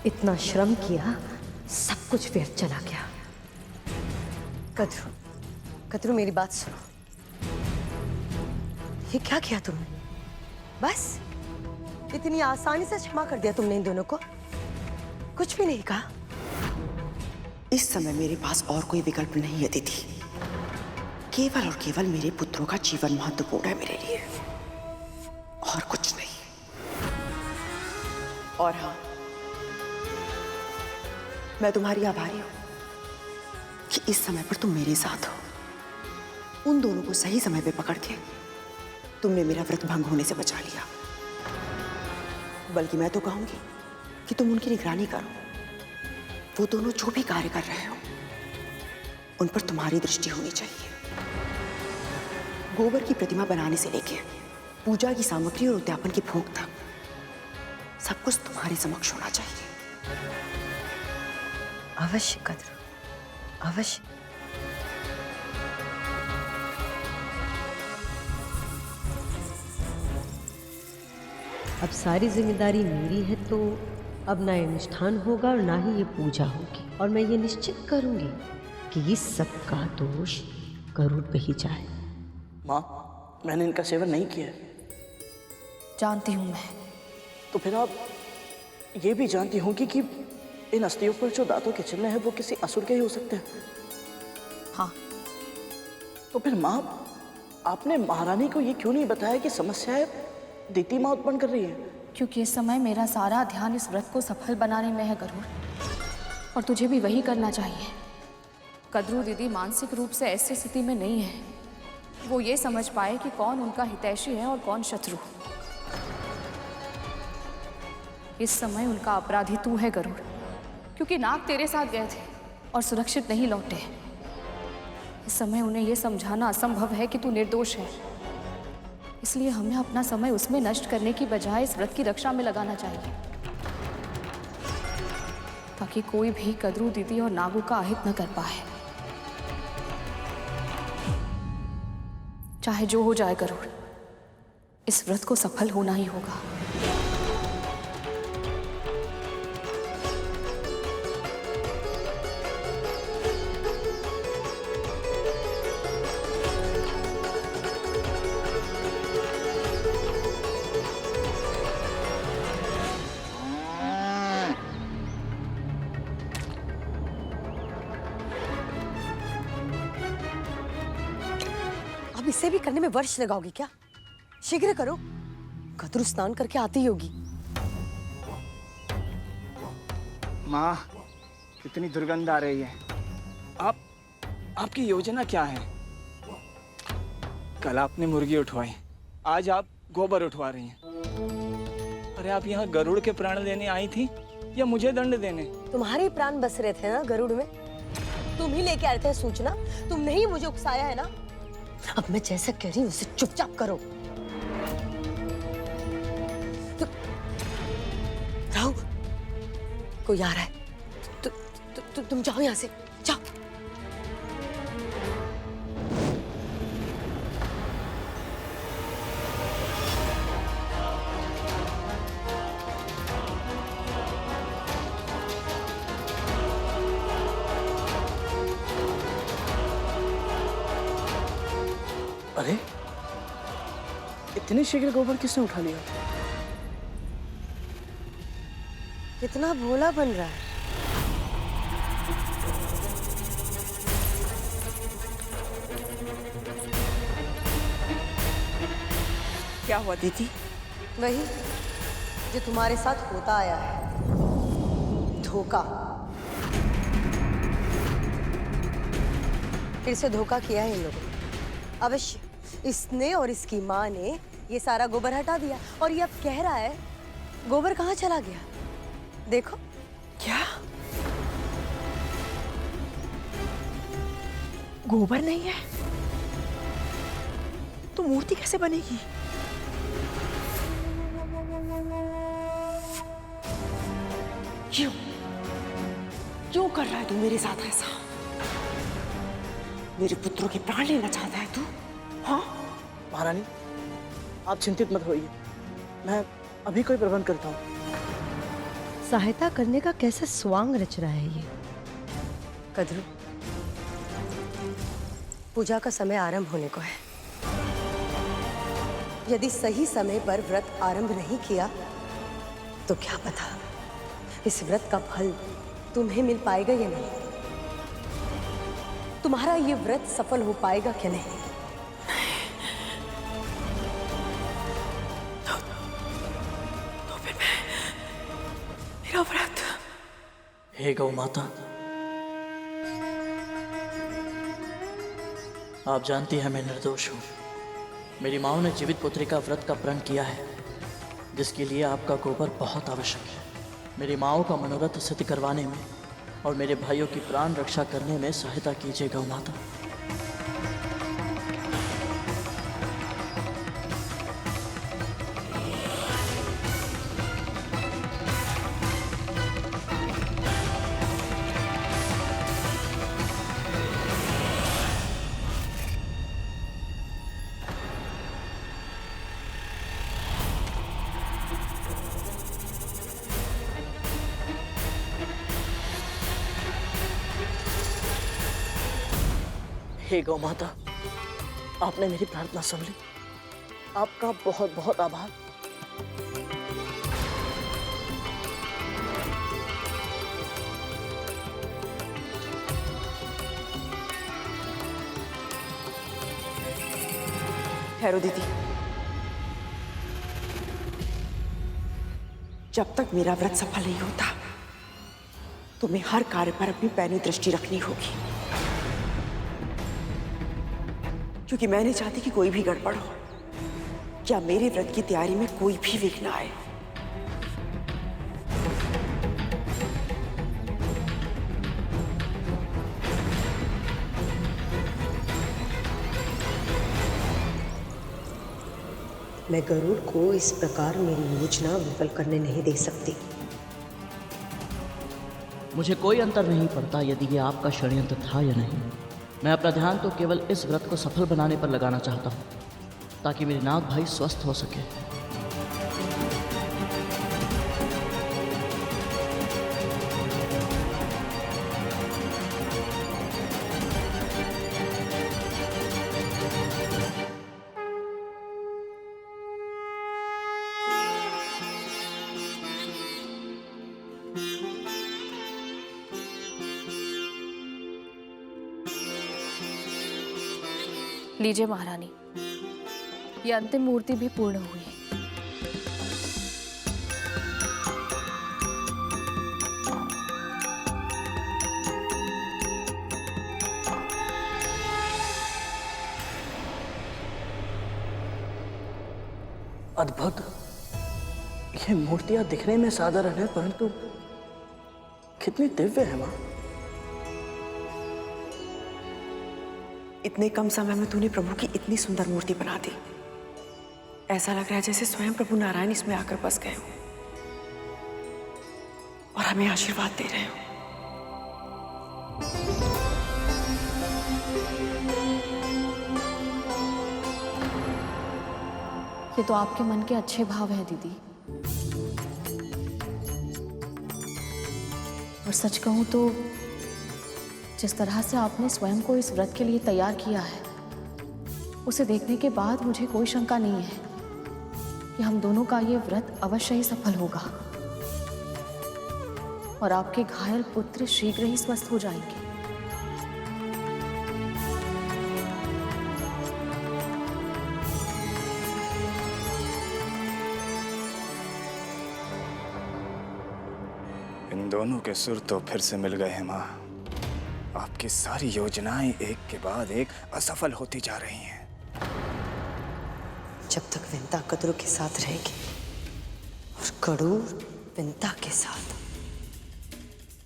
इतना श्रम किया, सब कुछ व्यर्थ चला गया। कद्रू, कद्रू मेरी बात सुनो। ये क्या किया तुमने? बस इतनी आसानी से क्षमा कर दिया तुमने इन दोनों को? कुछ भी नहीं कहा? इस समय मेरे पास और कोई विकल्प नहीं है दीदी। केवल और केवल मेरे पुत्रों का जीवन महत्वपूर्ण है मेरे लिए, और कुछ नहीं। और हाँ, मैं तुम्हारी आभारी हूं कि इस समय पर तुम मेरे साथ हो। उन दोनों को सही समय पे पकड़ के तुमने मेरा व्रत भंग होने से बचा लिया। बल्कि मैं तो कहूंगी कि तुम उनकी निगरानी करो। वो दोनों जो भी कार्य कर रहे हो, उन पर तुम्हारी दृष्टि होनी चाहिए। गोबर की प्रतिमा बनाने से लेके पूजा की सामग्री और उद्यापन की भोग तक सब कुछ तुम्हारे समक्ष होना चाहिए। अवश्य कद्रू, अवश्य। अब सारी जिम्मेदारी मेरी है, तो अब ना ये अनुष्ठान होगा और ना ही ये पूजा होगी। और मैं ये निश्चित करूंगी कि इस सब का दोष गरुड़ पे ही जाए। माँ, मैंने इनका सेवन नहीं किया है। जानती हूं मैं। तो फिर आप ये भी जानती होंगी कि इन अस्थियों पर जो दांतों के चिन्ह हैं वो किसी असुर के ही हो सकते हैं। हाँ। तो फिर माँ, आपने महारानी को ये क्यों नहीं बताया कि समस्याएं दीति माँ उत्पन्न कर रही है? क्योंकि इस समय मेरा सारा ध्यान इस व्रत को सफल बनाने में है गरुड़, और तुझे भी वही करना चाहिए। कद्रू दीदी मानसिक रूप से ऐसी स्थिति में नहीं है वो ये समझ पाए कि कौन उनका हितैषी है और कौन शत्रु। इस समय उनका अपराधी तू है गरुड़, क्योंकि नाग तेरे साथ गए थे और सुरक्षित नहीं लौटे। इस समय उन्हें यह समझाना असंभव है कि तू निर्दोष है। इसलिए हमें अपना समय उसमें नष्ट करने की बजाय इस व्रत की रक्षा में लगाना चाहिए, ताकि कोई भी कद्रू दीदी और नागू का अहित न कर पाए। चाहे जो हो जाए गरुड़, इस व्रत को सफल होना ही होगा। अब इसे भी करने में वर्ष लगाओगी क्या? शीघ्र करो, कद्रू स्नान करके आती होगी। माँ, कितनी दुर्गंध आ रही है। आपकी योजना क्या है? कल आपने मुर्गी उठवाई, आज आप गोबर उठवा रही हैं। अरे आप यहाँ गरुड़ के प्राण लेने आई थी या मुझे दंड देने? तुम्हारे प्राण बस रहे थे ना गरुड़ में, तुम ही लेके आए थे सूचना, तुमने ही मुझे उकसाया है ना। अब मैं जैसा कह रही हूँ उसे चुपचाप करो। राहु, कोई आ रहा है। तुम जाओ यहाँ से, जाओ। अरे, इतनी शीघ्र गोबर किसने उठा लिया? कितना भोला बन रहा है। क्या हुआ दीदी? वही जो तुम्हारे साथ होता आया है, धोखा। फिर से धोखा किया है इन लोगों ने। अवश्य इसने और इसकी माँ ने ये सारा गोबर हटा दिया, और ये अब कह रहा है गोबर कहाँ चला गया। देखो। क्या? गोबर नहीं है तो मूर्ति कैसे बनेगी? क्यों क्यों कर रहा है तू मेरे साथ ऐसा? मेरे पुत्रों के प्राण लेना चाहता है तू? हाँ महारानी, आप चिंतित मत होइए, मैं अभी कोई प्रबंध करता हूँ। सहायता करने का कैसा स्वांग रच रहा है ये। कद्रू, पूजा का समय आरंभ होने को है। यदि सही समय पर व्रत आरंभ नहीं किया तो क्या पता इस व्रत का फल तुम्हें मिल पाएगा या नहीं, तुम्हारा ये व्रत सफल हो पाएगा क्या नहीं। तो फिर मेरा व्रत। हे गौ माता, आप जानती हैं मैं निर्दोष हूँ। मेरी माँ ने जीवित पुत्री का व्रत का प्रण किया है, जिसके लिए आपका गोबर बहुत आवश्यक है। मेरी माँ का मनोरथ सिद्ध करवाने में और मेरे भाइयों की प्राण रक्षा करने में सहायता कीजिए गौ माता। हे गौ माता, आपने मेरी प्रार्थना सुन ली। आपका बहुत बहुत आभार। ठहरो दीदी, जब तक मेरा व्रत सफल नहीं होता तुम्हें हर कार्य पर अपनी पैनी दृष्टि रखनी होगी, क्योंकि मैं नहीं चाहती कि कोई भी गड़बड़ हो या मेरे व्रत की तैयारी में कोई भी विघ्न आए। मैं गरुड़ को इस प्रकार मेरी योजना विफल करने नहीं दे सकती। मुझे कोई अंतर नहीं पड़ता यदि ये आपका षड्यंत्र था या नहीं। मैं अपना ध्यान तो केवल इस व्रत को सफल बनाने पर लगाना चाहता हूँ, ताकि मेरे नाग भाई स्वस्थ हो सके। लीजिए महारानी, ये अंतिम मूर्ति भी पूर्ण हुई। अद्भुत। ये मूर्तियां दिखने में साधारण है, परंतु कितनी दिव्य है माँ। इतने कम समय में तूने प्रभु की इतनी सुंदर मूर्ति बना दी। ऐसा लग रहा है जैसे स्वयं प्रभु नारायण इसमें आकर बस गए हो और हमें आशीर्वाद दे रहे हो। ये तो आपके मन के अच्छे भाव हैं दीदी, और सच कहूं तो जिस तरह से आपने स्वयं को इस व्रत के लिए तैयार किया है, उसे देखने के बाद मुझे कोई शंका नहीं है कि हम दोनों का ये व्रत अवश्य ही सफल होगा और आपके घायल पुत्र शीघ्र ही स्वस्थ हो जाएंगे। इन दोनों के सुर तो फिर से मिल गए हैं माँ। आपकी सारी योजनाएं एक के बाद एक असफल होती जा रही हैं। जब तक विंता कद्रू के साथ रहेगी और कड़ूर विंता के साथ,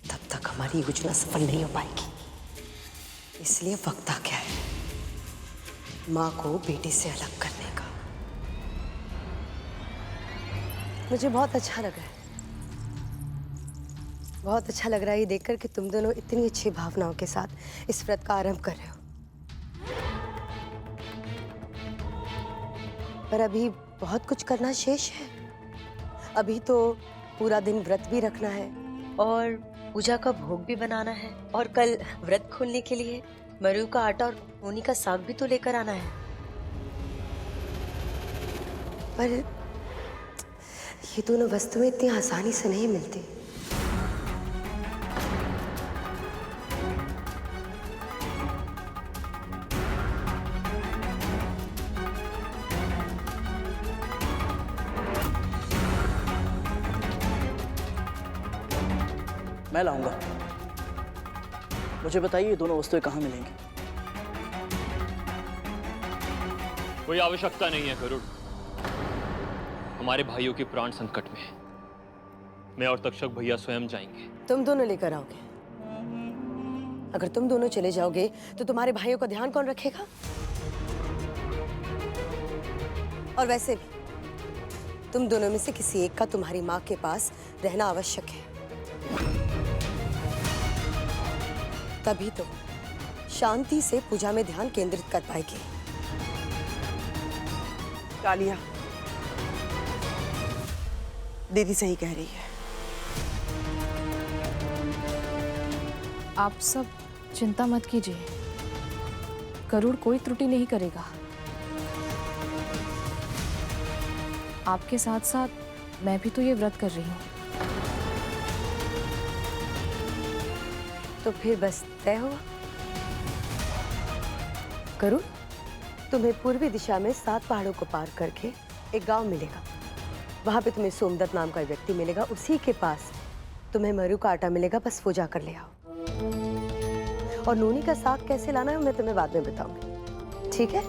तब तक हमारी योजना सफल नहीं हो पाएगी। इसलिए वक्त आ गया है माँ को बेटे से अलग करने का। मुझे बहुत अच्छा लग रहा है, बहुत अच्छा लग रहा है ये देखकर कि तुम दोनों इतनी अच्छी भावनाओं के साथ इस व्रत का आरंभ कर रहे हो। पर अभी बहुत कुछ करना शेष है। अभी तो पूरा दिन व्रत भी रखना है। और पूजा का भोग भी बनाना है, और कल व्रत खोलने के लिए मरु का आटा और नोनी का साग भी तो लेकर आना है। पर ये दोनों वस्तुएं इतनी आसानी से नहीं मिलती। मैं लाऊंगा। मुझे बताइए ये दोनों वस्तुएं कहाँ मिलेंगी? कोई आवश्यकता नहीं है गरुड़। हमारे भाइयों की प्राण संकट में है। मैं और तक्षक भैया स्वयं जाएंगे। तुम दोनों लेकर आओगे? अगर तुम दोनों चले जाओगे तो तुम्हारे भाइयों का ध्यान कौन रखेगा? और वैसे भी तुम दोनों में से किसी एक का तुम्हारी माँ के पास रहना आवश्यक है। तभी तो शांति से पूजा में ध्यान केंद्रित कर पाएगी। कालिया, दीदी सही कह रही है। आप सब चिंता मत कीजिए, गरुड़ कोई त्रुटि नहीं करेगा। आपके साथ साथ मैं भी तो ये व्रत कर रही हूँ। तो फिर बस तय हुआ। गरुड़, तुम्हें पूर्वी दिशा में 7 पहाड़ों को पार करके एक गांव मिलेगा। वहां पे तुम्हें सोमदत्त नाम का व्यक्ति मिलेगा। उसी के पास तुम्हें मरु का आटा मिलेगा। बस वो जा कर ले आओ। और नूनी का साग कैसे लाना है मैं तुम्हें बाद में बताऊंगी, ठीक है?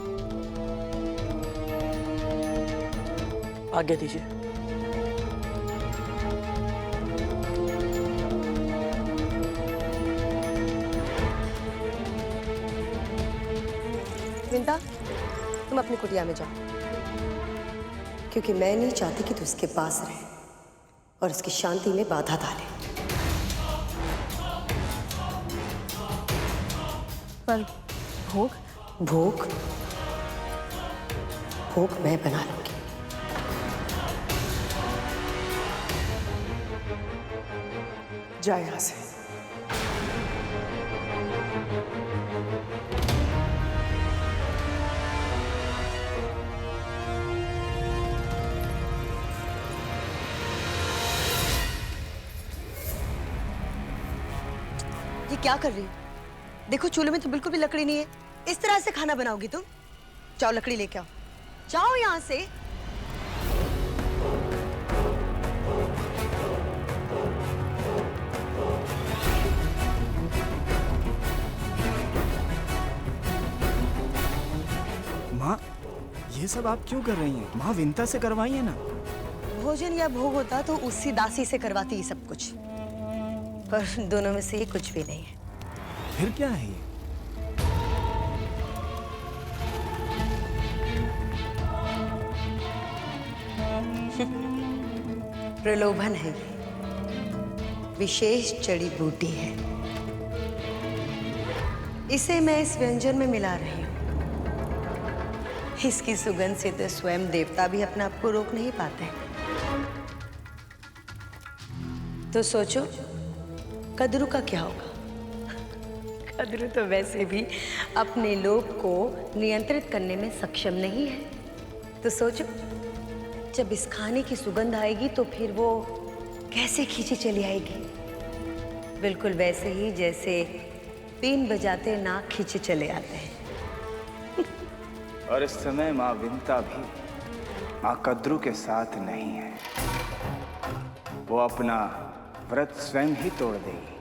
आज्ञा दीजिए। विंता, तुम अपनी कुटिया में जाओ, क्योंकि मैं नहीं चाहती कि तू उसके पास रहे और उसकी शांति में बाधा डाले। पर भोग? भोग भोग मैं बना लूंगी। जा यहां से। ये क्या कर रही हो? देखो चूल्हे में तो बिल्कुल भी लकड़ी नहीं है। इस तरह से खाना बनाओगी तुम? जाओ लकड़ी लेके आओ। जाओ यहाँ से। माँ, ये सब आप क्यों कर रही हैं? माँ, विंता से करवाइए ना। भोजन या भोग होता तो उसी दासी से करवाती ये सब कुछ, पर दोनों में से ये कुछ भी नहीं है। फिर क्या है ये? प्रलोभन है ये, विशेष जड़ी बूटी है। इसे मैं इस व्यंजन में मिला रही हूं। इसकी सुगंध से तो स्वयं देवता भी अपने आप को रोक नहीं पाते। तो सोचो कद्रू का क्या होगा? कद्रू तो वैसे भी अपने लोभ को नियंत्रित करने में सक्षम नहीं है। तो सोचो जब इस खाने की सुगंध आएगी तो फिर वो कैसे खींची चली आएगी। बिल्कुल वैसे ही जैसे बीन बजाते नाक खींचे चले आते हैं। और इस समय माँ विंता भी माँ कद्रू के साथ नहीं है। वो अपना व्रत स्वयं ही तोड़ देगी।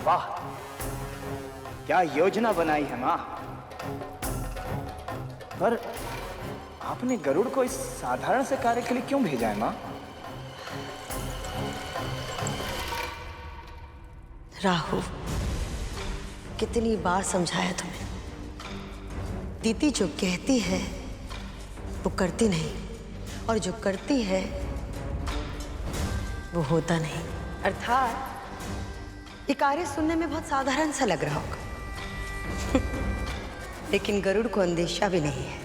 वाह, क्या योजना बनाई है माँ। पर आपने गरुड़ को इस साधारण से कार्य के लिए क्यों भेजा है माँ? राहु, कितनी बार समझाया तुम्हें। दीदी जो कहती है वो करती नहीं, और जो करती है वो होता नहीं। अर्थात ये कार्य सुनने में बहुत साधारण सा लग रहा होगा लेकिन गरुड़ को अंदेशा भी नहीं है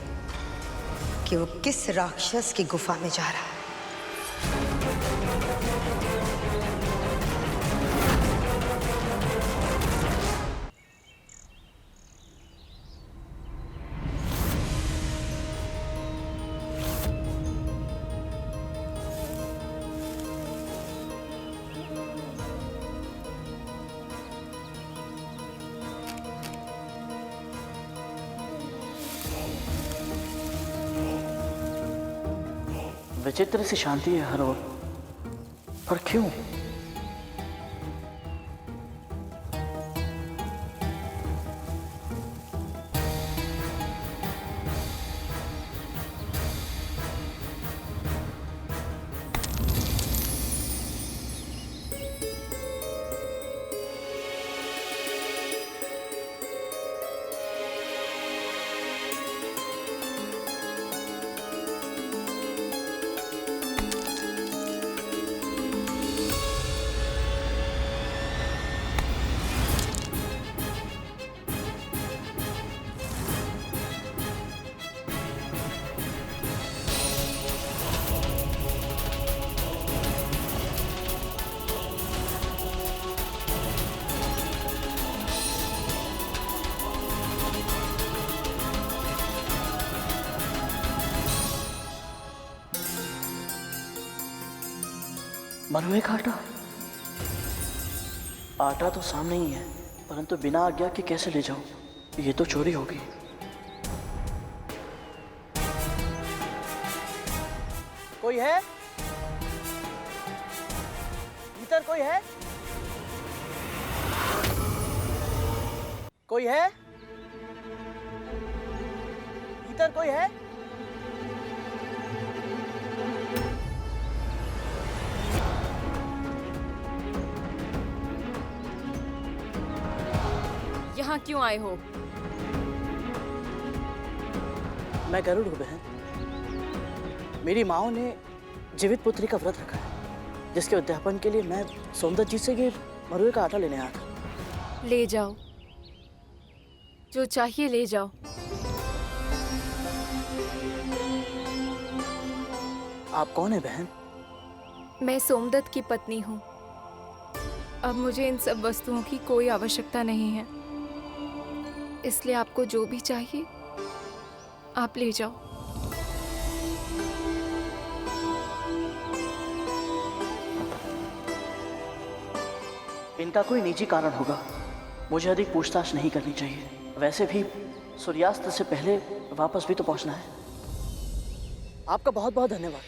कि वो किस राक्षस की गुफा में जा रहा है। विचित्र सी शांति है हर ओर, पर क्यों? मरुए का आटा? आटा तो सामने ही है, परंतु बिना आज्ञा के कैसे ले जाऊं? ये तो चोरी होगी। कोई है? भीतर कोई है? कोई है? भीतर कोई है? यहाँ क्यों आए हो? मैं गरुड़ हूँ बहन। मेरी माँ ने जीवित पुत्री का व्रत रखा है, जिसके उद्यापन के लिए मैं सोमदत्त जी से ये मरुए का आटा लेने आया था। ले जाओ, जो चाहिए ले जाओ। आप कौन है बहन? मैं सोमदत्त की पत्नी हूँ। अब मुझे इन सब वस्तुओं की कोई आवश्यकता नहीं है, इसलिए आपको जो भी चाहिए आप ले जाओ। इनका कोई निजी कारण होगा, मुझे अधिक पूछताछ नहीं करनी चाहिए। वैसे भी सूर्यास्त से पहले वापस भी तो पहुंचना है। आपका बहुत बहुत धन्यवाद।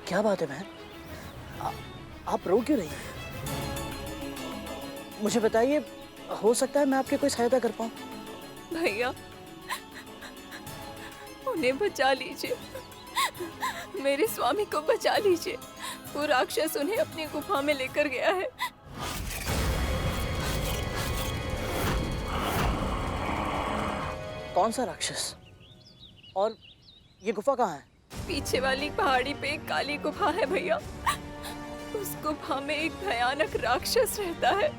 क्या बात है बहन? आप रो क्यों रही हैं? मुझे बताइए, हो सकता है मैं आपकी कोई सहायता कर पाऊं। भैया, उन्हें बचा लीजिए, मेरे स्वामी को बचा लीजिए। वो राक्षस उन्हें अपनी गुफा में लेकर गया है। कौन सा राक्षस? और ये गुफा कहाँ है? पीछे वाली पहाड़ी पे एक काली गुफा है भैया। उस गुफा में एक भयानक राक्षस रहता है।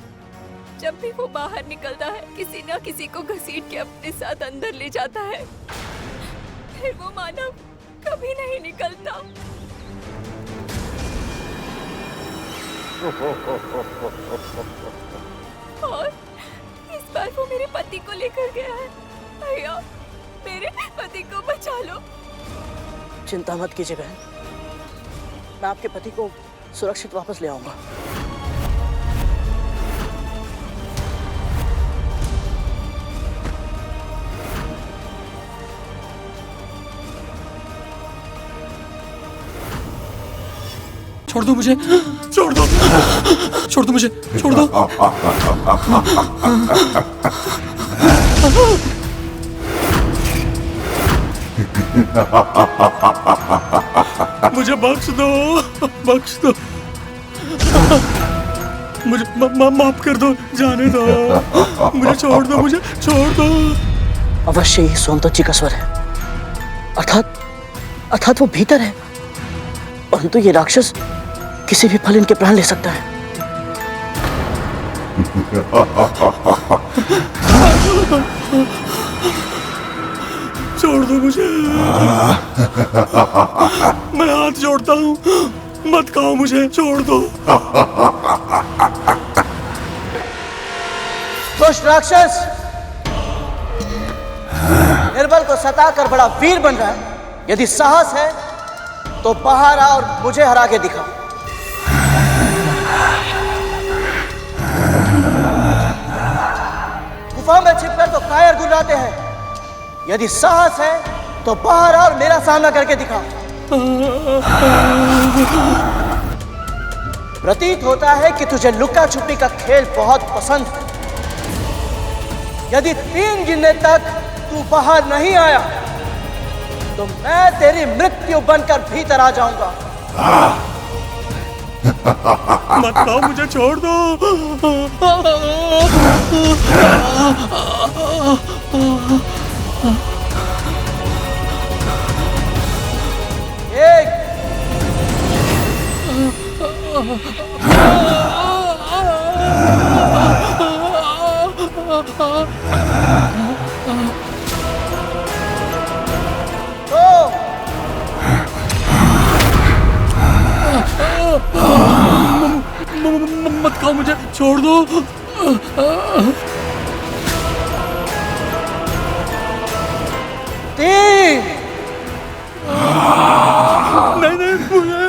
जब भी वो बाहर निकलता है, किसी न किसी को घसीट के अपने साथ अंदर ले जाता है। फिर वो मानव कभी नहीं निकलता। और इस बार वो मेरे पति को लेकर गया है। भैया, मेरे पति को बचा लो। चिंता मत कीजिए बहन, मैं आपके पति को सुरक्षित वापस ले आऊंगा। छोड़ दो मुझे, छोड़ दो, छोड़ दो मुझे, छोड़ दो। मुझे बख्श दो, बख्श दो, मुझे माफ कर दो, जाने दो, मुझे छोड़ दो, मुझे छोड़ दो। अवश्य ही सोमदत्त जी का स्वर है, अर्थात वो भीतर है, परंतु ये राक्षस किसी भी पल इनके प्राण ले सकता है। छोड़ दो मुझे, मैं हाथ जोड़ता हूँ, मत खाओ मुझे, छोड़ दो। दुष्ट राक्षस निर्बल को सताकर बड़ा वीर बन रहा है। यदि साहस है तो बाहर आ और मुझे हरा के दिखा। गुफा में छिपकर तो कायर गुर्राते हैं, यदि साहस है तो बाहर आ और मेरा सामना करके दिखा। प्रतीत होता है कि तुझे लुका छुपी का खेल बहुत पसंद है। यदि 3 गिनने तक तू बाहर नहीं आया तो मैं तेरी मृत्यु बनकर भीतर आ जाऊंगा। मत खाओ मुझे, छोड़ दो। एक मत खाओ मुझे, छोड़ दो। तीन नहीं मुझे।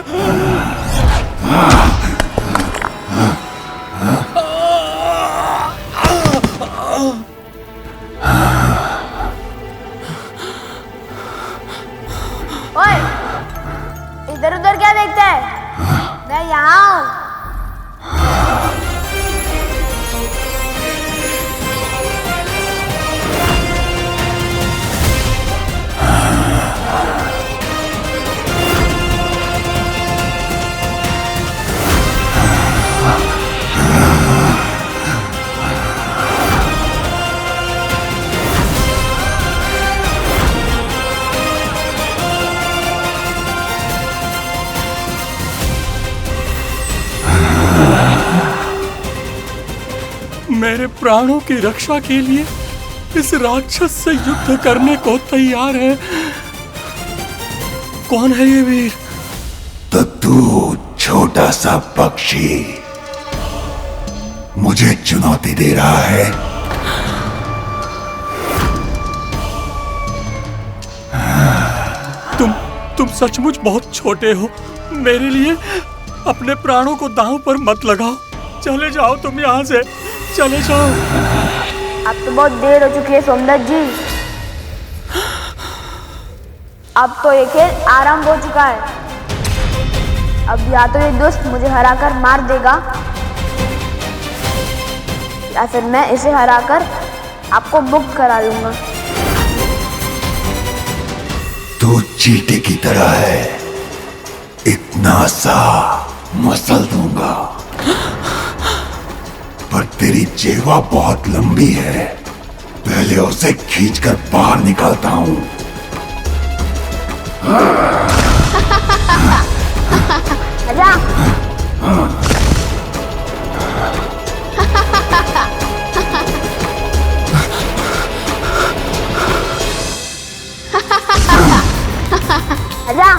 ओए, इधर उधर क्या देखता है? मैं यहाँ हूँ। मेरे प्राणों की रक्षा के लिए इस राक्षस से युद्ध करने को तैयार है। कौन है ये वीर? तो तू छोटा सा पक्षी मुझे चुनौती दे रहा है। तुम सचमुच बहुत छोटे हो। मेरे लिए अपने प्राणों को दांव पर मत लगाओ। चले जाओ तुम यहाँ से, चले जाओ। अब तो बहुत देर हो चुकी है सोमदत्त जी। अब तो ये खेल आरंभ हो चुका है। अब या तो ये दुष्ट मुझे हराकर मार देगा या फिर मैं इसे हराकर आपको मुक्त करा दूंगा। तू चींटी की तरह है, इतना सा मसल दूंगा, पर तेरी जेवा बहुत लंबी है। पहले उसे खींचकर बाहर निकालता हूं। आजा। आजा।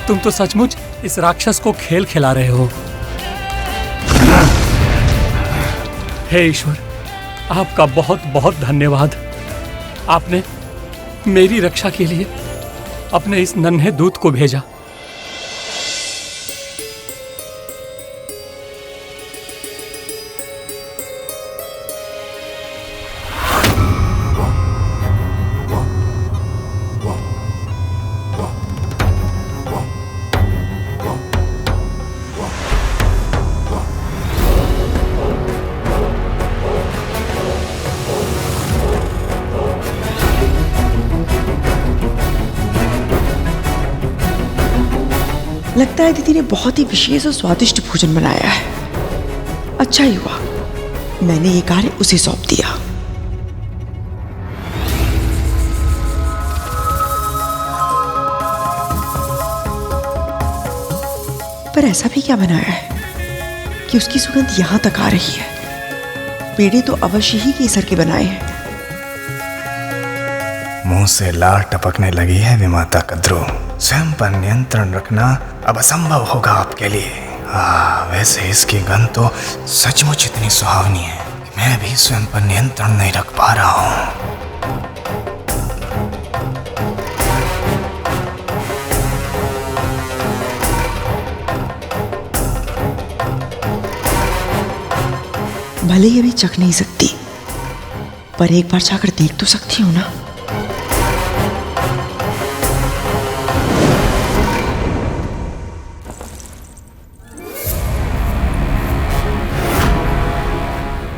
तुम तो सचमुच इस राक्षस को खेल खिला रहे हो। हे ईश्वर, आपका बहुत बहुत धन्यवाद। आपने मेरी रक्षा के लिए अपने इस नन्हे दूत को भेजा। लगता है दीदी ने बहुत ही विशेष और स्वादिष्ट भोजन बनाया है। अच्छा ही हुआ मैंने ये कार्य उसे सौंप दिया। पर ऐसा भी क्या बनाया है कि उसकी सुगंध यहां तक आ रही है? पेड़े तो अवश्य ही केसर के बनाए हैं। मुंह से लार टपकने लगी है विमाता कद्रू। स्वयं पर नियंत्रण रखना अब असंभव होगा आपके लिए। वैसे इसकी गंध तो सचमुच इतनी सुहावनी है कि मैं भी स्वयं पर नियंत्रण नहीं रख पा रहा हूँ। भले ही अभी चख नहीं सकती, पर एक बार जाकर देख तो सकती हूँ ना।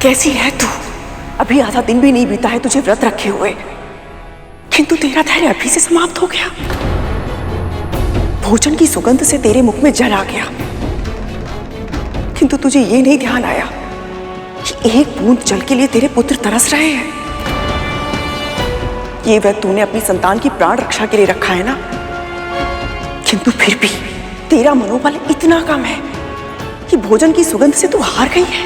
कैसी है तू? अभी आधा दिन भी नहीं बीता है तुझे व्रत रखे हुए, किंतु तेरा धैर्य अभी से समाप्त हो गया। भोजन की सुगंध से तेरे मुख में जल आ गया, किंतु तुझे ये नहीं ध्यान आया कि एक बूंद जल के लिए तेरे पुत्र तरस रहे हैं। ये व्रत तूने अपनी संतान की प्राण रक्षा के लिए रखा है ना, किंतु फिर भी तेरा मनोबल इतना कम है कि भोजन की सुगंध से तू हार गई है।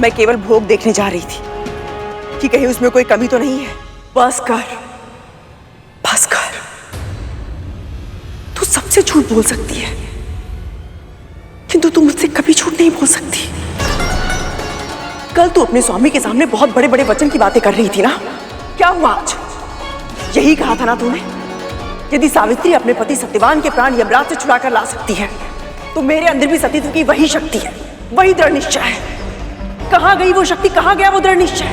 मैं केवल भोग देखने जा रही थी कि कहीं उसमें कोई कमी तो नहीं है। बस कर, बस कर। तू सबसे झूठ बोल सकती है, किंतु तू मुझसे कभी झूठ नहीं बोल सकती। कल तू अपने स्वामी के सामने बहुत बड़े बड़े वचन की बातें कर रही थी ना, क्या हुआ आज? यही कहा था ना तूने, यदि सावित्री अपने पति सत्यवान के प्राण यमराज से छुड़ा कर ला सकती है, तो मेरे अंदर भी सतीत्व की वही शक्ति है, वही दृढ़ निश्चय है। कहां गई वो शक्ति, कहां गया वो दृढ़ निश्चय?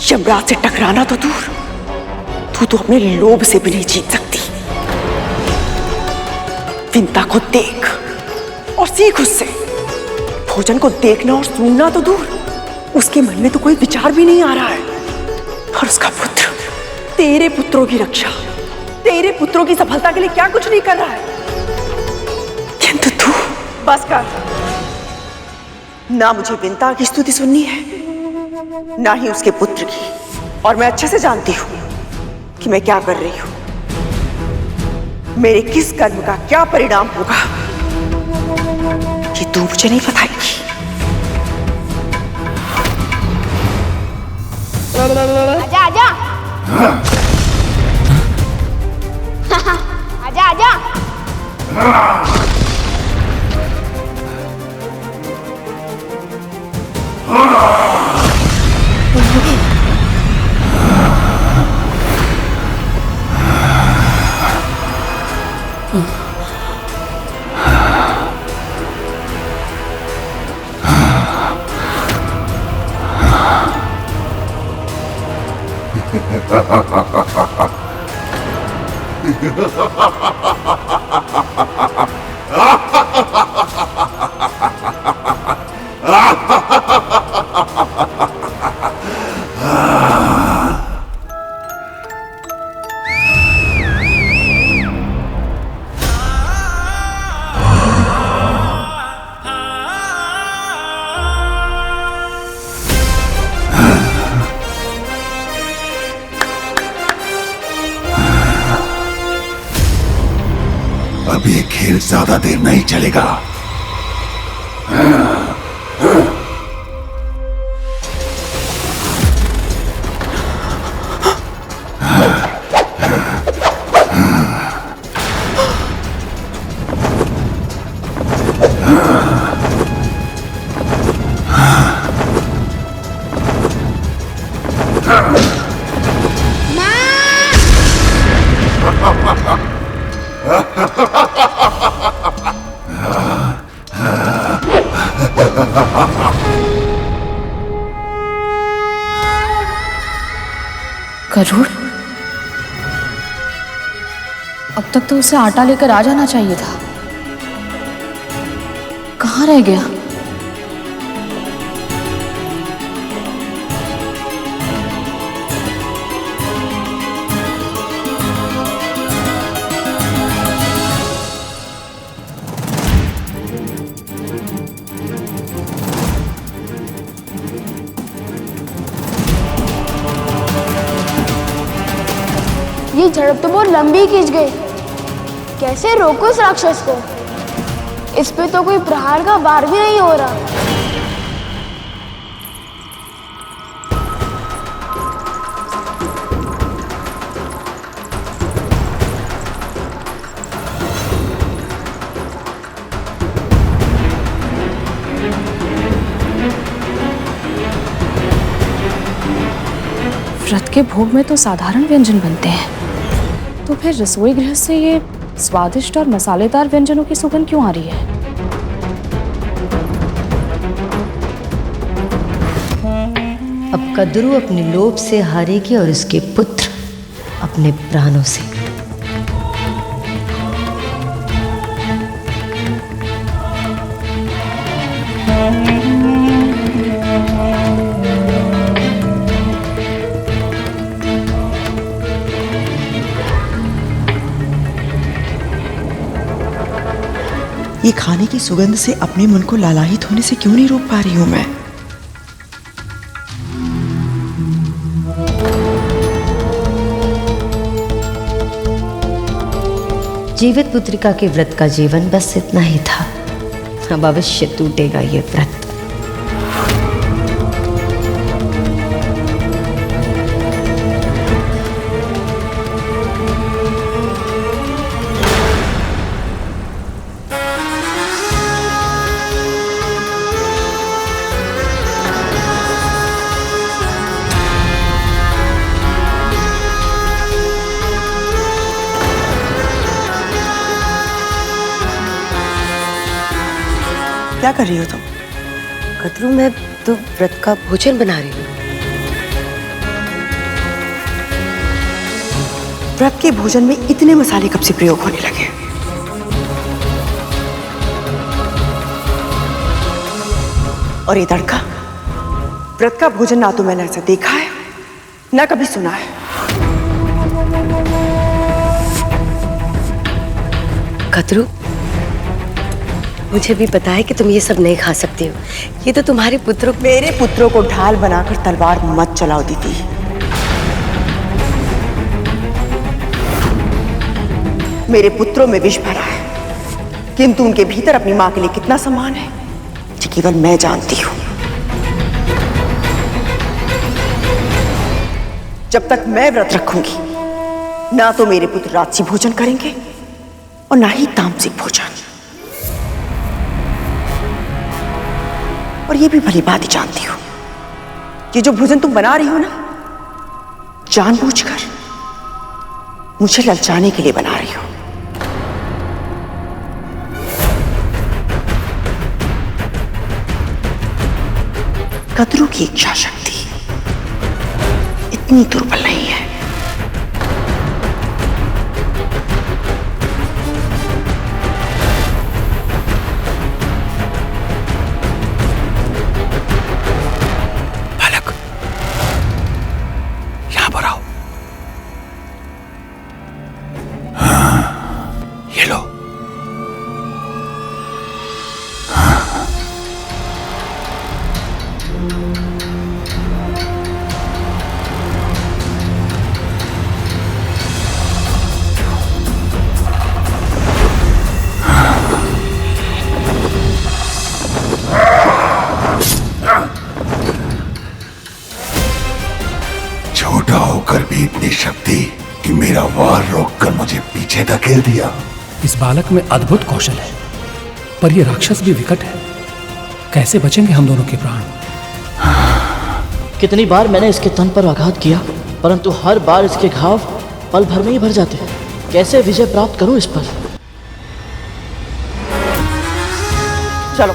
यमराज से टकराना तो दूर, तू तो अपने लोभ से भी नहीं जीत सकती। विंता को देख और सीख उससे। भोजन को देखना और सुनना तो दूर, उसके मन में तो कोई विचार भी नहीं आ रहा है। और उसका पुत्र, तेरे पुत्रों की रक्षा, तेरे पुत्रों की सफलता के लिए क्या कुछ नहीं कर रहा है। किंतु तू बस कर। ना मुझे विंता की स्तुति सुननी है, ना ही उसके पुत्र की। और मैं अच्छे से जानती हूं कि मैं क्या कर रही हूं, मेरे किस कर्म का क्या परिणाम होगा, कि तू मुझे नहीं बताएगी। आजा आजा आजा आजा। अब ये खेल ज्यादा देर नहीं चलेगा। गरुड़, अब तक तो उसे आटा लेकर आ जाना चाहिए था। कहाँ रह गया? बहुत लंबी खींच गई। कैसे रोको इस राक्षस को? इस पे तो कोई प्रहार का वार भी नहीं हो रहा। व्रत के भोग में तो साधारण व्यंजन बनते हैं, तो फिर रसोई गृह से ये स्वादिष्ट और मसालेदार व्यंजनों की सुगंध क्यों आ रही है? अब कद्रू अपने लोभ से हारेगी और उसके पुत्र अपने प्राणों से। ये खाने की सुगंध से अपने मन को लालायित होने से क्यों नहीं रोक पा रही हूं मैं? जीवित पुत्रिका के व्रत का जीवन बस इतना ही था। अब अवश्य टूटेगा ये व्रत। क्या कर रही हो तुम? कद्रू, मैं तो व्रत का भोजन बना रही हूँ। व्रत के भोजन में इतने मसाले कब से प्रयोग होने लगे? और ये तड़का? व्रत का भोजन ना तो मैंने ऐसा देखा है ना कभी सुना है। कद्रू, मुझे भी पता है कि तुम ये सब नहीं खा सकती हो। ये तो तुम्हारे पुत्रों। मेरे पुत्रों को ढाल बनाकर तलवार मत चलाओ दीदी। मेरे पुत्रों में विष भरा है, किंतु उनके भीतर अपनी मां के लिए कितना सम्मान है ये केवल मैं जानती हूं। जब तक मैं व्रत रखूंगी, ना तो मेरे पुत्र राजसी भोजन करेंगे और ना ही तामसिक भोजन। और ये भी भली बात ही जानती हूं, ये जो भोजन तुम बना रही हो ना, जानबूझकर मुझे ललचाने के लिए बना रही हो। कद्रू की इच्छा शक्ति इतनी दुर्बल नहीं है। बालक, यहां पर आओ। हाँ, ये लो। छोटा होकर भी इतनी शक्ति कि मेरा वार रोककर मुझे पीछे धकेल दिया। इस बालक में अद्भुत कौशल है, पर यह राक्षस भी विकट है। कैसे बचेंगे हम दोनों के प्राण? कितनी बार मैंने इसके तन पर आघात किया, परंतु हर बार इसके घाव पल भर में ही भर जाते। कैसे विजय प्राप्त करूं इस पर? चलो।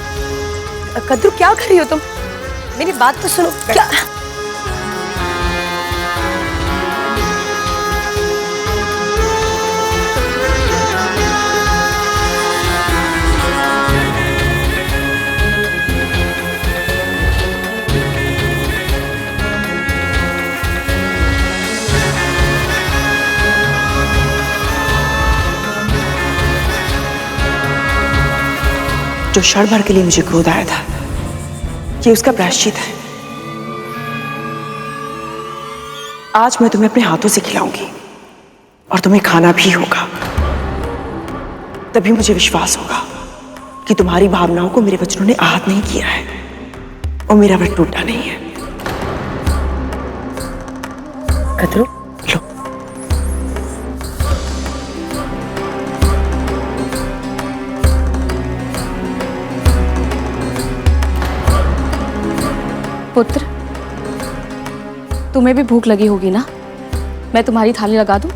कद्रू, क्या कर रही हो तुम? मेरी बात तो सुनो। क्या? जो क्षण भर के लिए मुझे क्रोध आया था, ये उसका प्रायश्चित है। आज मैं तुम्हें अपने हाथों से खिलाऊंगी। और तुम्हें खाना भी होगा। तभी मुझे विश्वास होगा कि तुम्हारी भावनाओं को मेरे वचनों ने आहत नहीं किया है और मेरा व्रत टूटा नहीं है। कदरू, लो। पुत्र, तुम्हें भी भूख लगी होगी ना? मैं तुम्हारी थाली लगा दूं?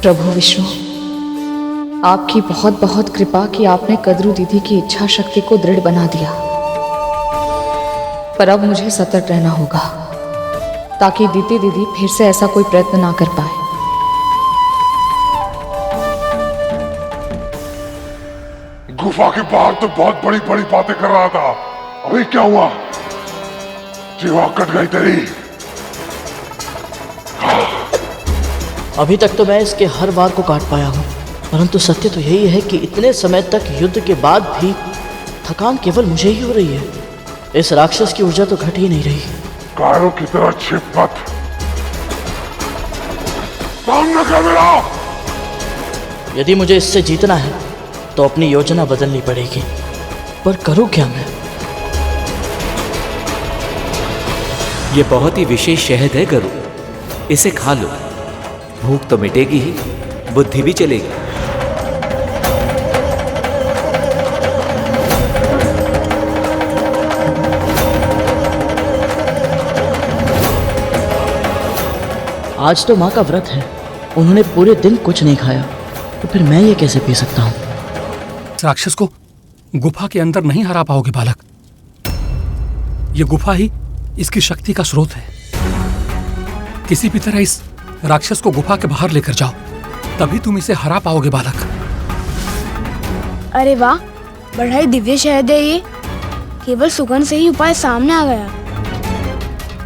प्रभु विष्णु, आपकी बहुत बहुत कृपा कि आपने कद्रू दीदी की इच्छा शक्ति को दृढ़ बना दिया। पर अब मुझे सतर्क रहना होगा ताकि दीदी फिर से ऐसा कोई प्रयत्न ना कर पाए। गुफा के बाहर तो बहुत बड़ी बड़ी बातें कर रहा था, अभी क्या हुआ? जीवा कट गई तेरी। अभी तक तो मैं इसके हर वार को काट पाया हूँ, परंतु सत्य तो यही है कि इतने समय तक युद्ध के बाद भी थकान केवल मुझे ही हो रही है। इस राक्षस की ऊर्जा तो घट ही नहीं रही। कायरों की तरह छिप मत, सामने कर मेरा। यदि मुझे इससे जीतना है तो अपनी योजना बदलनी पड़ेगी, पर करूँ क्या मैं? ये बहुत ही विशेष शहद है गरु, इसे खा लो। भूख तो मिटेगी ही, बुद्धि भी चलेगी। आज तो माँ का व्रत है, उन्होंने पूरे दिन कुछ नहीं खाया, तो फिर मैं ये कैसे पी सकता हूँ? राक्षस को गुफा के अंदर नहीं हरा पाओगे बालक। ये गुफा ही इसकी शक्ति का स्रोत है। किसी भी तरह इस राक्षस को गुफा के बाहर लेकर जाओ, तभी तुम इसे हरा पाओगे बालक। अरे वाह, बड़ा ही दिव्य शहद है ये। केवल सुगंध से ही उपाय सामने आ गया,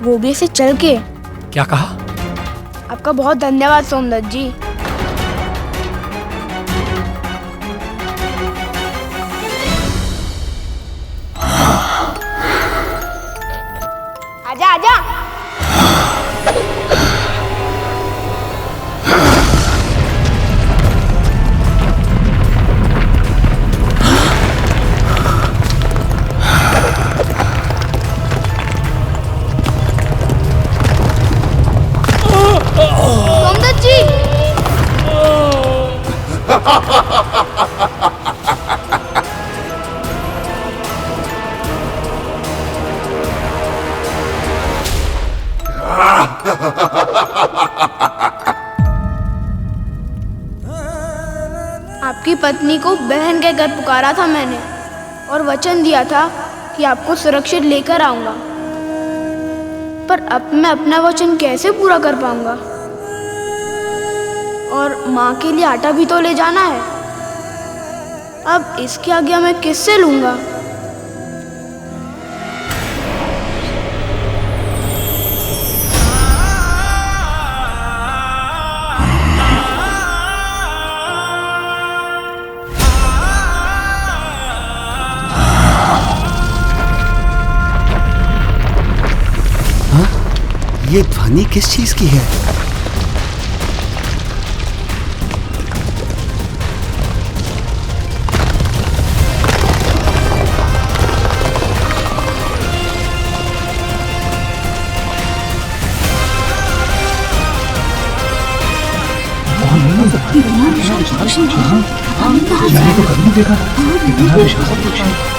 वो भी ऐसे चल के। क्या कहा? आपका बहुत धन्यवाद सोमदत्त जी। आजा आजा। सोमदत्त जी। आपकी पत्नी को बहन के घर पुकारा था मैंने और वचन दिया था कि आपको सुरक्षित लेकर आऊंगा, पर अब मैं अपना वचन कैसे पूरा कर पाऊंगा? और माँ के लिए आटा भी तो ले जाना है। अब इसकी आज्ञा मैं किससे लूंगा? ये ध्वनि किस चीज की है? मैंने तो कभी नहीं देखा इतना विशाल।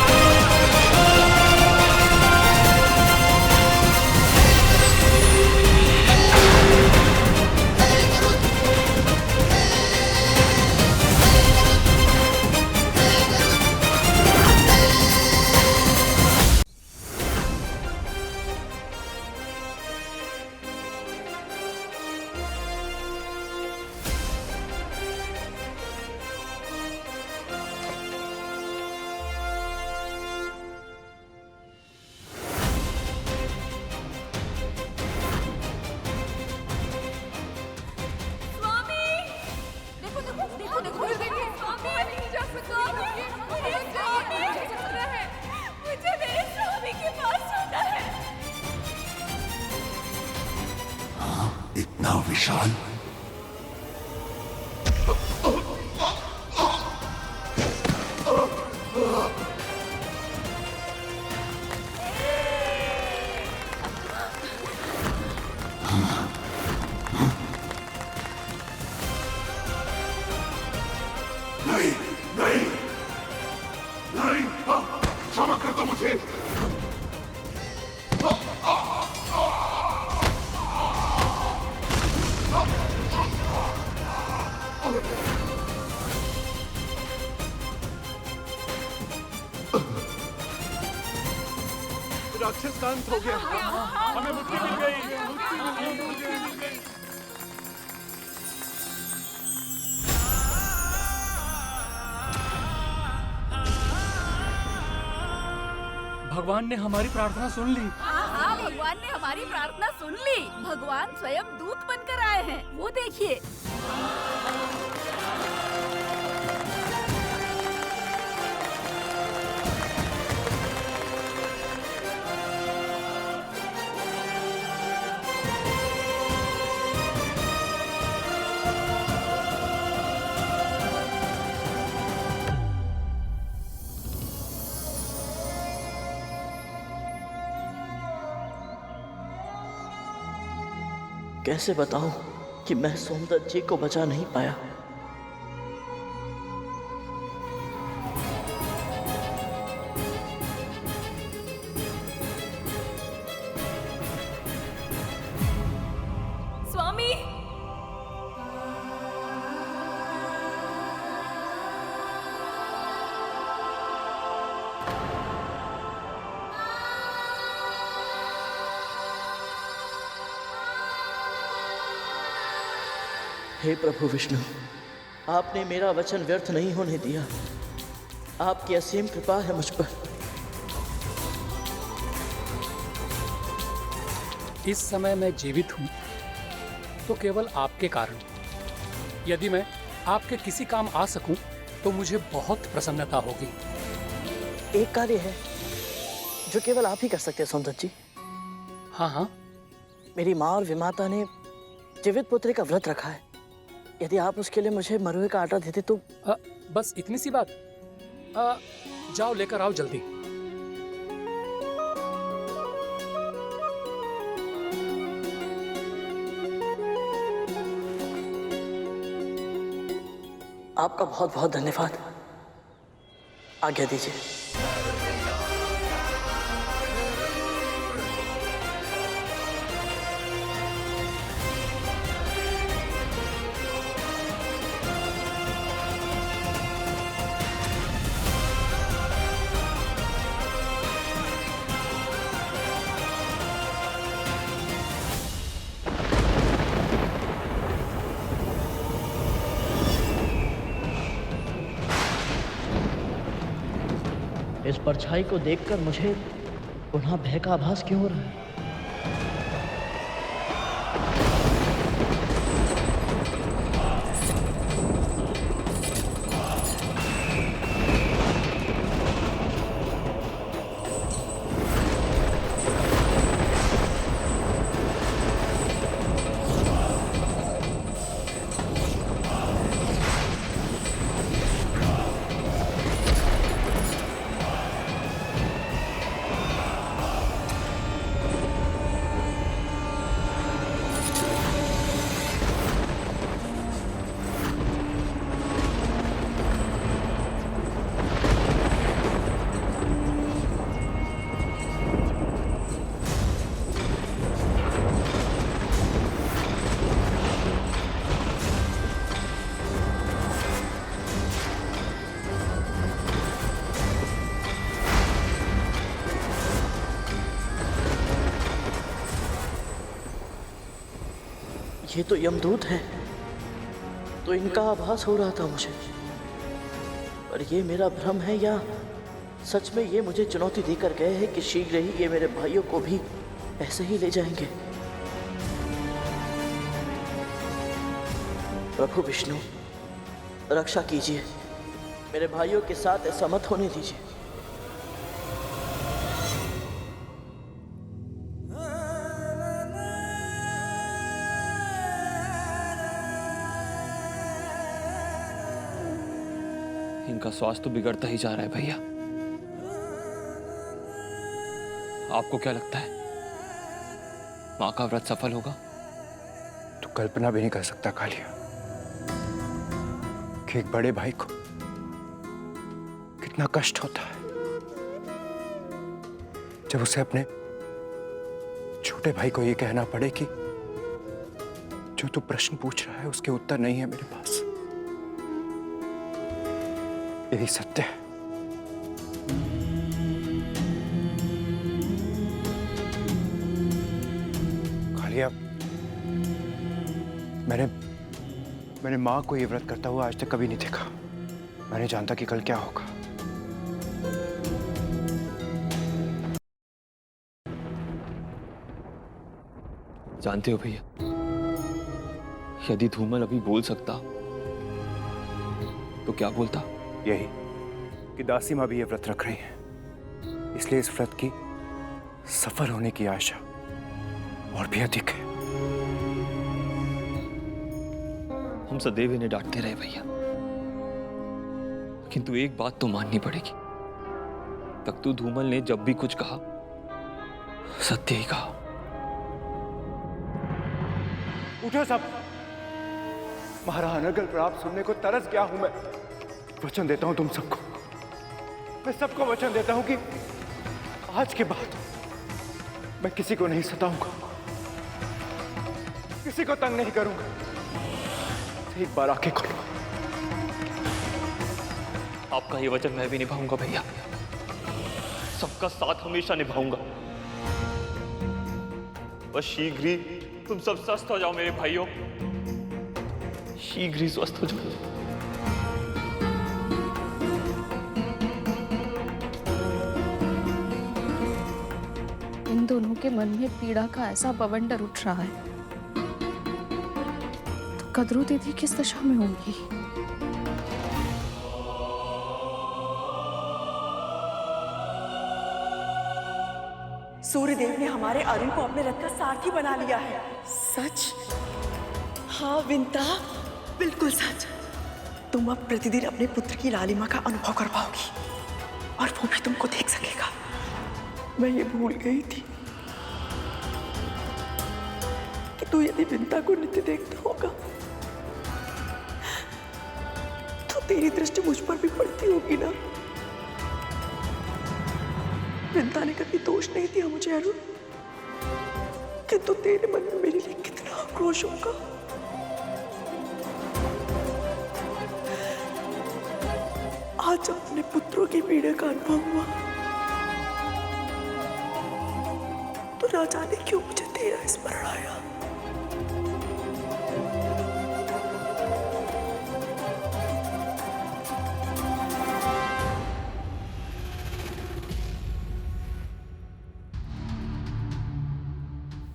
तो मुझे। राक्षस का अंत हो गया। हमें मुक्ति मिल गई। भगवान ने हमारी प्रार्थना सुन ली। हाँ, भगवान ने हमारी प्रार्थना सुन ली। भगवान स्वयं दूत बनकर आए हैं, वो देखिए। कैसे बताऊं कि मैं सोमदत्त जी को बचा नहीं पाया। स्वामी, हे प्रभु विष्णु, आपने मेरा वचन व्यर्थ नहीं होने दिया। आपकी असीम कृपा है मुझ पर। इस समय मैं जीवित हूं तो केवल आपके कारण। यदि मैं आपके किसी काम आ सकूं तो मुझे बहुत प्रसन्नता होगी। एक कार्य है जो केवल आप ही कर सकते हैं सोमदत्त जी। हाँ हाँ। मेरी माँ और विमाता ने जीवित पुत्री का व्रत रखा है। यदि आप उसके लिए मुझे मरुए का आटा देते तो। बस इतनी सी बात। जाओ लेकर आओ जल्दी। आपका बहुत बहुत धन्यवाद। आज्ञा दीजिए। इस परछाई को देखकर मुझे पुनः भय का आभास क्यों हो रहा है? ये तो यमदूत है, तो इनका आभास हो रहा था मुझे। पर ये मेरा भ्रम है या सच में ये मुझे चुनौती देकर गए हैं कि शीघ्र ही ये मेरे भाइयों को भी ऐसे ही ले जाएंगे। प्रभु विष्णु, रक्षा कीजिए, मेरे भाइयों के साथ ऐसा मत होने दीजिए। इनका स्वास्थ्य तो बिगड़ता ही जा रहा है भैया। आपको क्या लगता है मां का व्रत सफल होगा? तू कल्पना भी नहीं कर सकता कालिया कि एक बड़े भाई को कितना कष्ट होता है जब उसे अपने छोटे भाई को ये कहना पड़े कि जो तू प्रश्न पूछ रहा है उसके उत्तर नहीं है मेरे पास। यही सत्य है। कालिया, मैंने माँ को ये व्रत करता हुआ आज तक कभी नहीं देखा। मैं नहीं जानता कि कल क्या होगा। जानते हो भैया, यदि धूमल अभी बोल सकता तो क्या बोलता? यही कि दासी माँ भी ये व्रत रख रही है, इसलिए इस व्रत की सफल होने की आशा और भी अधिक है। हम सदैव इन्हें डांटते रहे भैया, किंतु एक बात तो माननी पड़ेगी, तख्तू धूमल ने जब भी कुछ कहा सत्य ही कहा। उठो सब, महाराज अनर्गल प्रणाम सुनने को तरस गया हूं मैं। वचन देता हूं तुम सबको, मैं सबको वचन देता हूं कि आज के बाद मैं किसी को नहीं सताऊंगा, किसी को तंग नहीं करूंगा। एक बार आके खोलो। आपका ये वचन मैं भी निभाऊंगा भैया, सबका साथ हमेशा निभाऊंगा। बस शीघ्र ही तुम सब स्वस्थ हो जाओ मेरे भाइयों, शीघ्र ही स्वस्थ हो जाओ। इन दोनों के मन में पीड़ा का ऐसा बवंडर उठ रहा है, तो कदरू दीदी किस दशा में होंगी? सूर्यदेव ने हमारे अरुण को अपने रथ का सारथी बना लिया है। सच? हाँ विंता, बिल्कुल सच। तुम अब प्रतिदिन अपने पुत्र की लालिमा का अनुभव कर पाओगी और वो भी तुमको देख सकेगा। मैं ये भूल गई थी कि तू यदि विंता को नित्य देखता होगा तो तेरी दृष्टि मुझ पर भी पड़ती होगी ना। विंता ने कभी दोष नहीं दिया मुझे अरुण, किंतु तेरे मन में मेरे लिए कितना आक्रोश होगा। आज अपने पुत्रों की पीड़ा का अनुभव हुआ तो ना जाने क्यों मुझे तेरा स्मरण आया।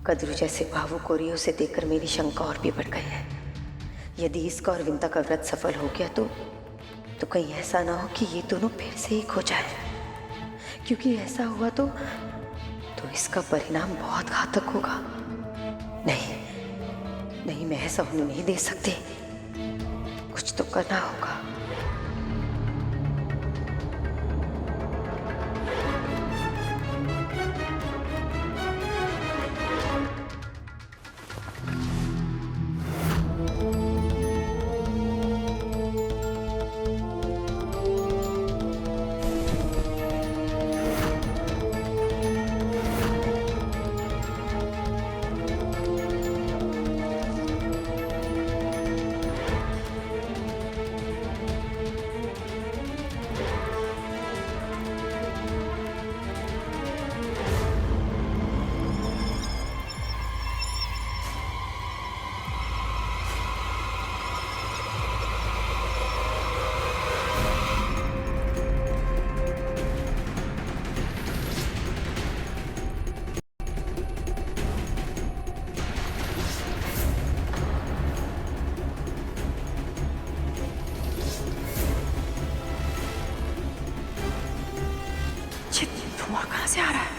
कद्रू जैसे भावुक और उसे देखकर मेरी शंका और भी बढ़ गई है। यदि इसका और विंता का व्रत सफल हो गया तो कहीं ऐसा ना हो कि ये दोनों फिर से एक हो जाए, क्योंकि ऐसा हुआ तो इसका परिणाम बहुत घातक होगा। नहीं, मैं ऐसा होने नहीं दे सकती। कुछ तो करना होगा। धुआं कहां से आ रहा है?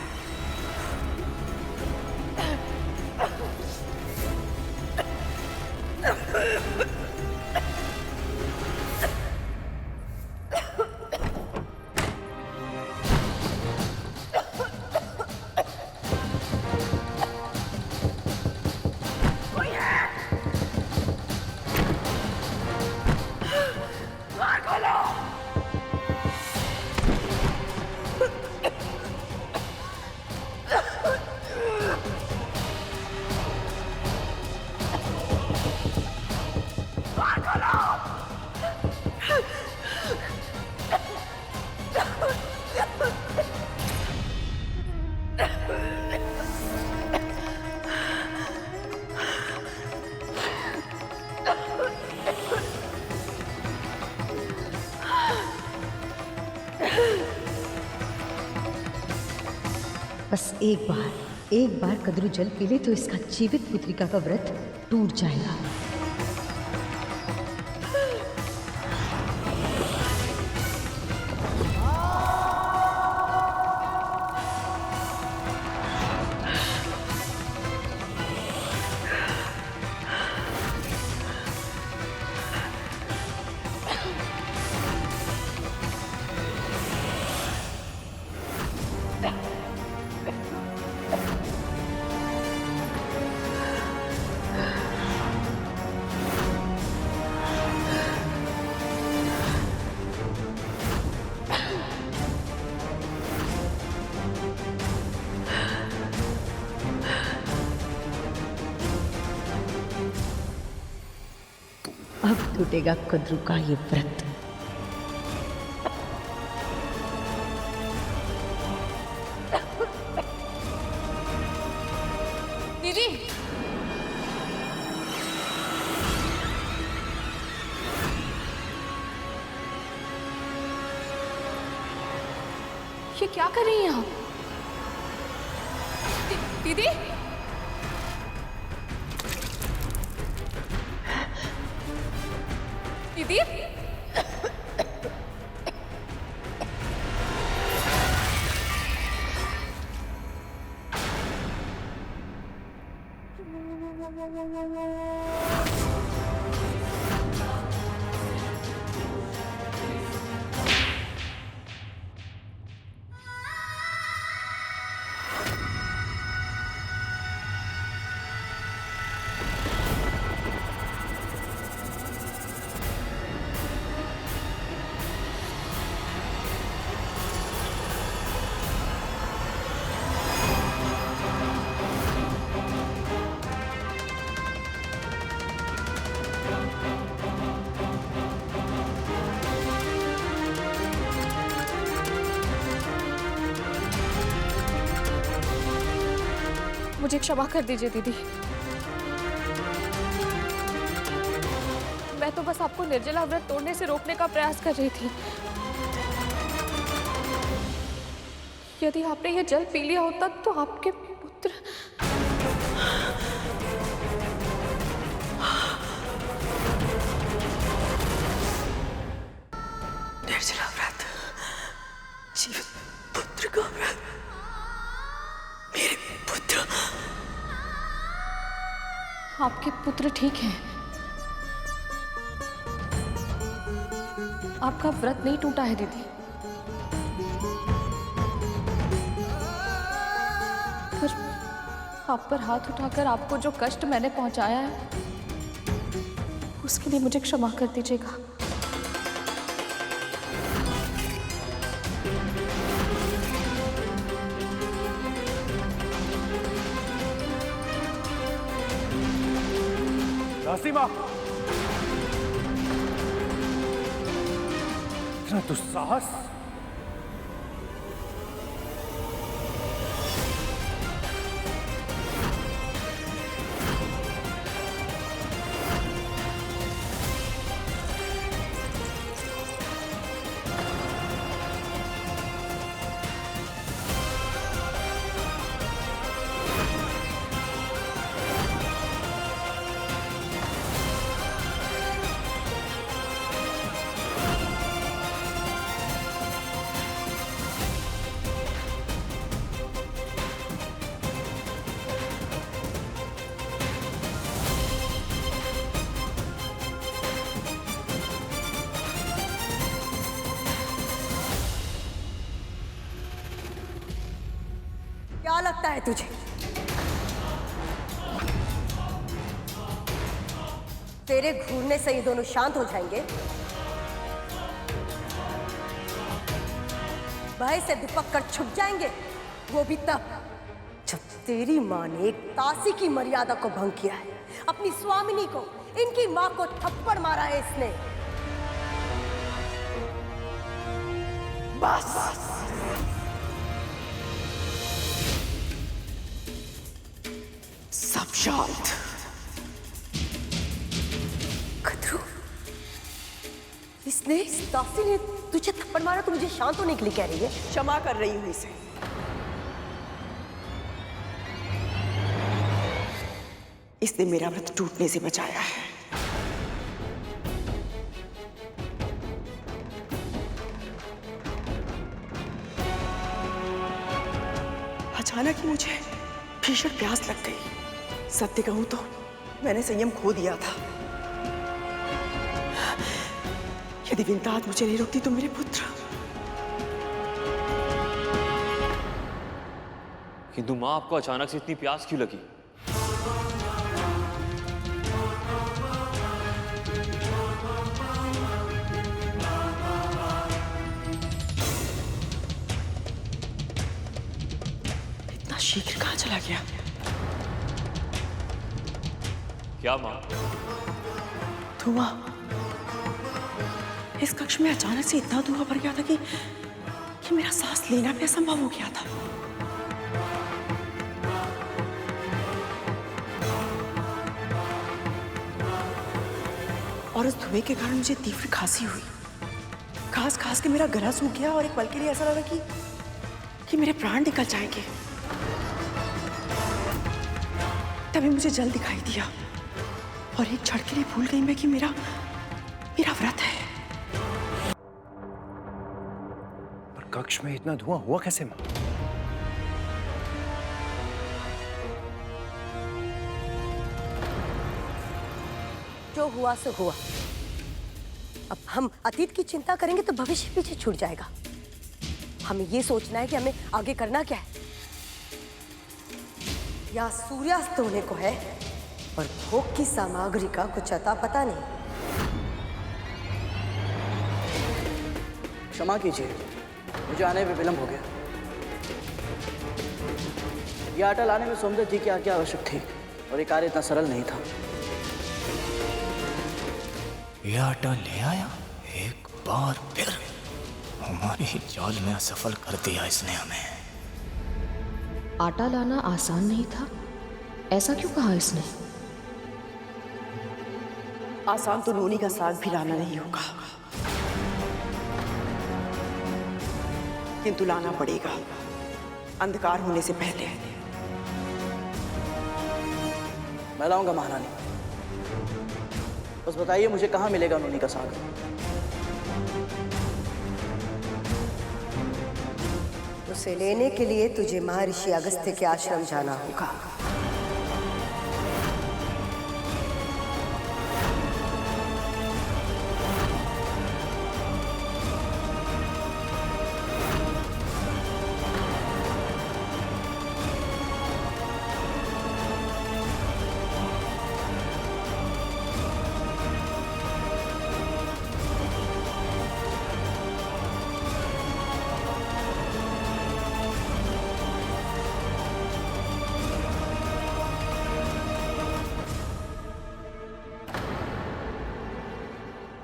बस एक बार कद्रू जल पी ले तो इसका जीवित पुत्रिका का व्रत टूट जाएगा। अब टूटेगा कद्रू का ये व्रत। दीदी, ये क्या कर रही हैं आप? दीदी, दीदी, मुझे क्षमा कर दीजिए दीदी। मैं तो बस आपको निर्जला व्रत तोड़ने से रोकने का प्रयास कर रही थी। यदि आपने ये जल पी लिया होता तो आपके पुत्र निर्जला व्रत, जीवित पुत्र का व्रत, मेरे पुत्र। आपके पुत्र ठीक हैं। आपका व्रत नहीं टूटा है दीदी। पर आप पर हाथ उठाकर आपको जो कष्ट मैंने पहुंचाया है उसके लिए मुझे क्षमा कर दीजिएगा। दासी माँ, इतना दुस्साहस! क्या लगता है तुझे तेरे घूरने से ये दोनों शांत हो जाएंगे? भय से दुपक कर छुप जाएंगे, वो भी तब जब तेरी माँ ने एक दासी की मर्यादा को भंग किया है। अपनी स्वामिनी को, इनकी माँ को थप्पड़ मारा है इसने। बस सब शांत। कद्रू, इसने, इस दासी ने तुझे थप्पड़ मारा तो मुझे शांत होने के लिए कह रही है? क्षमा कर रही हूं इसे। इसने मेरा व्रत टूटने से बचाया है। अचानक ही मुझे भीषण प्यास लग गई। सत्य कहूं तो मैंने संयम खो दिया था। यदि विंता आज मुझे नहीं रोकती तो मेरे पुत्र। किंतु माँ, आपको अचानक से इतनी प्यास क्यों लगी? इतना शीघ्र कहाँ चला गया? क्या माँ? धुआं। इस कक्ष में अचानक से इतना धुआं भर गया था कि मेरा सांस लेना भी असंभव हो गया था। और उस धुएं के कारण मुझे तीव्र खांसी हुई। खांस खांस के मेरा गला सूख गया और एक पल के लिए ऐसा लगा कि मेरे प्राण निकल जाएंगे। तभी मुझे जल दिखाई दिया और एक क्षण के लिए भूल गई मैं कि मेरा व्रत है। पर कक्ष में इतना धुआं हुआ कैसे मां? जो हुआ सो हुआ। अब हम अतीत की चिंता करेंगे तो भविष्य पीछे छूट जाएगा। हमें ये सोचना है कि हमें आगे करना क्या है। या सूर्यास्त होने को है और भोग की सामग्री का कुछ अता पता नहीं। क्षमा कीजिए, मुझे आने में विलंब हो गया। यह आटा लाने में सोमदत्त जी की आज्ञा आवश्यक थी और ये कार्य इतना सरल नहीं था। यह आटा ले आया, एक बार फिर हमारे ही जाल में असफल कर दिया इसने हमें। आटा लाना आसान नहीं था, ऐसा क्यों कहा इसने? आसान तो नोनी का साग भी लाना नहीं होगा, किंतु लाना पड़ेगा अंधकार होने से पहले। मैं लाऊंगा महारानी। बस बताइए मुझे कहाँ मिलेगा नोनी का साग? उसे लेने के लिए तुझे महर्षि अगस्त्य के आश्रम जाना होगा।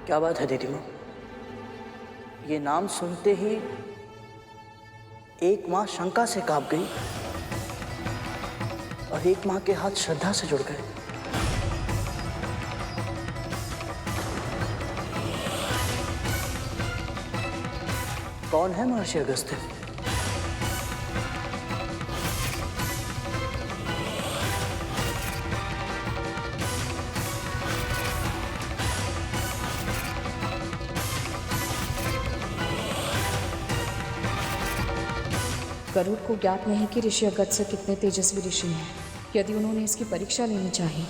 क्या बात है दीदी माँ? ये नाम सुनते ही एक माँ शंका से कांप गई और एक माँ के हाथ श्रद्धा से जुड़ गए। कौन है महर्षि अगस्त्य? गरुड़ को ज्ञात नहीं कि ऋषि अगस्त्य कितने तेजस्वी ऋषि हैं। यदि उन्होंने इसकी परीक्षा लेनी चाहिए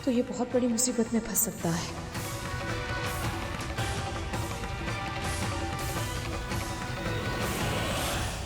तो ये बहुत बड़ी मुसीबत में फंस सकता है।